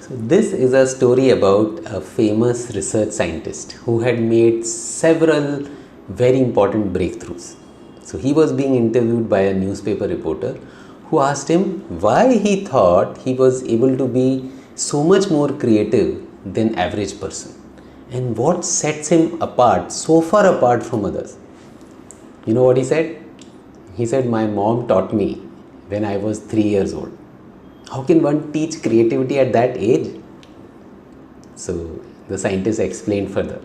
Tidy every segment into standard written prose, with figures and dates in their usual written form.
So this is a story about a famous research scientist who had made several very important breakthroughs. So he was being interviewed by a newspaper reporter who asked him why he thought he was able to be so much more creative than average person and what sets him apart, so far apart from others. You know what he said? He said, "My mom taught me when I was 3 years old." How can one teach creativity at that age? So the scientist explained further.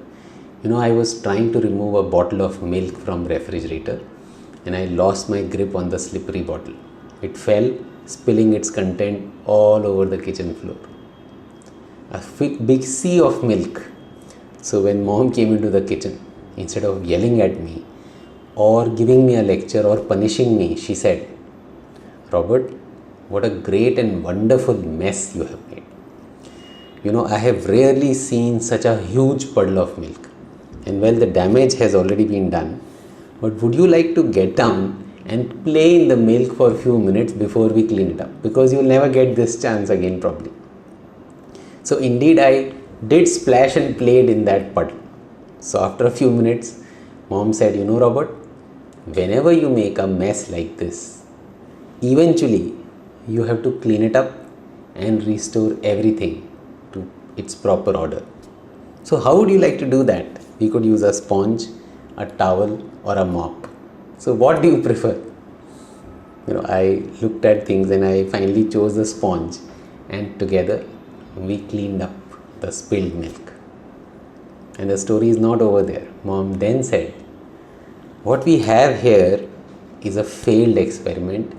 I was trying to remove a bottle of milk from refrigerator and I lost my grip on the slippery bottle. It fell, spilling its content all over the kitchen floor. A big sea of milk. So when mom came into the kitchen, instead of yelling at me or giving me a lecture or punishing me, she said, "Robert, what a great and wonderful mess you have made. I have rarely seen such a huge puddle of milk. And well, the damage has already been done. But would you like to get down and play in the milk for a few minutes before we clean it up? Because you'll never get this chance again probably." So indeed, I did splash and played in that puddle. So after a few minutes, mom said, "Robert, whenever you make a mess like this, eventually you have to clean it up and restore everything to its proper order." So how would you like to do that? We could use a sponge, a towel or a mop. So what do you prefer? I looked at things and I finally chose the sponge, and together we cleaned up the spilled milk. And the story is not over there. Mom then said, "What we have here is a failed experiment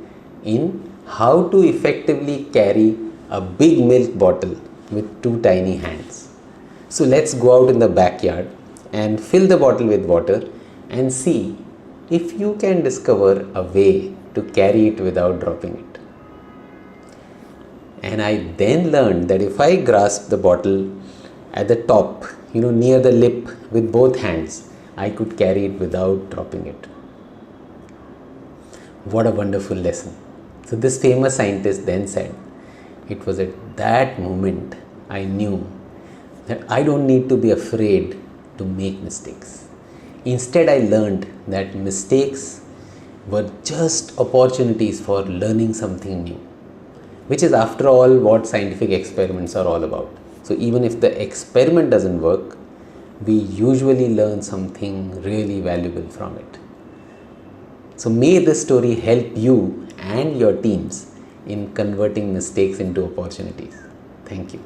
in how to effectively carry a big milk bottle with two tiny hands. So let's go out in the backyard and fill the bottle with water and see if you can discover a way to carry it without dropping it." And I then learned that if I grasp the bottle at the top, near the lip with both hands, I could carry it without dropping it. What a wonderful lesson. So this famous scientist then said, "It was at that moment I knew that I don't need to be afraid to make mistakes. Instead, I learned that mistakes were just opportunities for learning something new, which is after all what scientific experiments are all about. So even if the experiment doesn't work, we usually learn something really valuable from it." So may this story help you and your teams in converting mistakes into opportunities. Thank you.